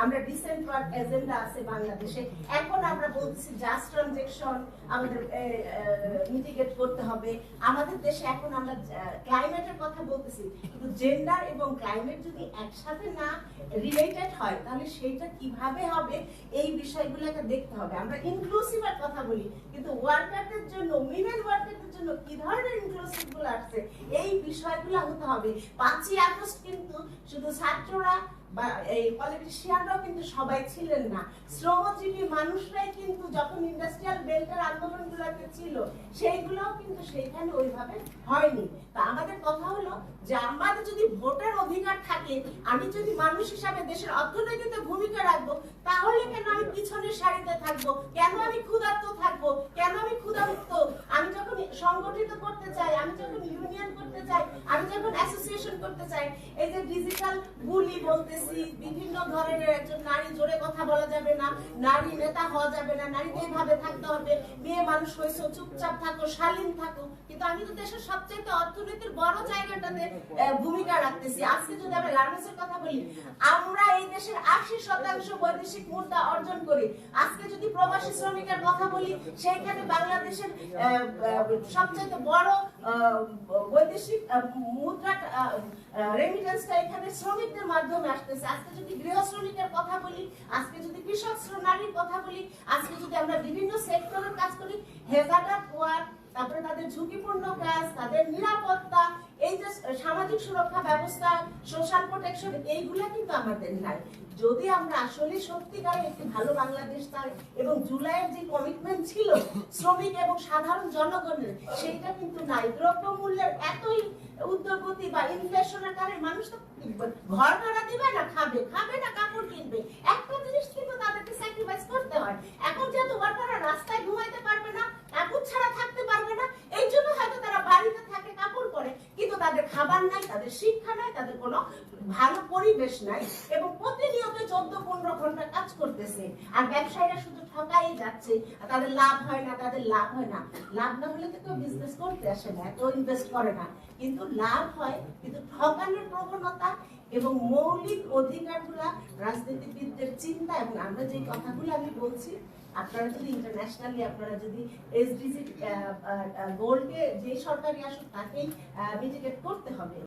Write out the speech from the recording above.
আমরা dissent work agenda আছে বাংলাদেশে। এখন আমরা বলতেছি জাস্ট ট্রানজেকশন আমাদের মিটিগেট করতে হবে। আমাদের দেশে এখন আমরা ক্লাইমেটের কথা বলতেছি, কিন্তু জেন্ডার এবং ক্লাইমেট যদি একসাথে না রিলেটেড হয় তাহলে সেটা কিভাবে হবে, এই বিষয়গুলোকে দেখতে হবে। আমরা ইনক্লুসিভের কথা বলি, কিন্তু ওয়ার্কারদের জন্য, উইমেন ওয়ার্কারদের জন্য কি ধরনের ইনক্লুসিভ গুলো আসছে, এই বিষয়গুলো হতে হবে। 5ই আগস্ট কিন্তু শুধু ছাত্ররা বা এই পলিটিশিয়ানরাও কিন্তু সবাই ছিলেন না, শ্রমজীবী মানুষরাই কিন্তু যখন ইন্ডাস্ট্রিয়াল বেল্টের আন্দোলনগুলোতে ছিল সেইগুলোও কিন্তু সেইখানে ওইভাবে হয়নি। তা আমাদের কথা হলো যে আমাদের যদি ভোটের অধিকার থাকে, আমি যদি মানুষ হিসাবে দেশের অর্থনীতিতে ভূমিকা রাখবো, তাহলে কেন আমি পিছনের সারিতে থাকবো, কেন আমি ক্ষুধার্ত থাকবো, কেন আমি ক্ষুধামুক্ত? আমি যখন সংগঠিত করতে চাই, আমি যখন ইউনিয়ন করতে চাই, আমি যখন অ্যাসোসিয়েশন করতে চাই, এই যে ডিজিটাল বুলি বলতেছি, বিভিন্ন ধরনের একজন নারী জোরে কথা বলা যাবে না, নারী নেতা হওয়া যাবে না, নারীকে এইভাবে থাকতে হবে, মেয়ে মানুষ হয়েছে চুপচাপ থাকো, শালীন থাকো, কিন্তু আমি তো দেশের সবচেয়ে অর্থনীতির বড় জায়গাটাতে ভূমিকা রাখতেছি। আজকে যদি আমরা গার্মেন্টসের কথা বলি, আমরা এই দেশের 80% বৈদেশিক মুদ্রা অর্জন করি। আজকে যদি প্রবাসী শ্রমিকের কথা বলি, সেইখানে বাংলাদেশের সবচেয়ে বড় বৈদেশিক মুদ্রা রেমিটেন্সটা এখানে শ্রমিকদের মাধ্যমে আসতেছে। আজকে যদি গৃহ শ্রমিকের কথা বলি, আজকে যদি কৃষক নারীর কথা বলি, আজকে যদি আমরা বিভিন্ন সেক্টরের কাজ করি, হেজার্ডাস ওয়ার্ক, তারপরে তাদের ঝুঁকিপূর্ণ কাজ, তাদের নিরাপত্তা, এই যে সামাজিক সুরক্ষা ব্যবস্থা, সোশ্যাল প্রোটেকশন, এইগুলা কিন্তু আমাদের নাই। যদি আমরা আসলে সত্যিকারে একটি ভালো বাংলাদেশ চাই এবং জুলাইয়ের যে কমিটমেন্ট ছিল শ্রমিক এবং সাধারণ জনগণের, সেইটা কিন্তু নাই। দ্রব্যমূল্যের এতই উদ্যোগতি বা ইনফ্লেশনের কারণে মানুষ তো ঘর ভাড়া দিবে না, খাবে না, কাপড় কিনবে, একটা জিনিস কিন্তু তাদেরকে স্যাক্রিফাইস করতে হয়। এখন যেহেতু ওয়ার্কাররা রাস্তায় ঘুমাইতে পারবে না, কাপড় ছাড়া থাকতে পারবে না, এই জন্য হয়তো তারা বাড়িতে থাকে, কাপড় পরে, কিন্তু তাদের খাবার নাই, তাদের শিক্ষা নাই, তাদের কোনো ভালো পরিবেশ নাই, এবং প্রতিনিয়ত 14-15 ঘন্টা কাজ করতেছে। আর ব্যবসায়ীরা শুধু ঠকাই যাচ্ছে, তাদের লাভ হয় না, লাভ না হলে তো কেউ বিজনেস করতে আসে না, কেউ ইনভেস্ট করে না, কিন্তু লাভ হয়, কিন্তু ঠকানোর প্রবণতা এবং মৌলিক অধিকারগুলা রাজনীতিবিদদের চিন্তা। এবং আমরা যে কথাগুলো আমি বলছি, আপনারা যদি ইন্টারন্যাশনালি আপনারা যদি এসডিজি গোলকে যে সরকারি আসুক তাকেই মিটিগেট করতে হবে।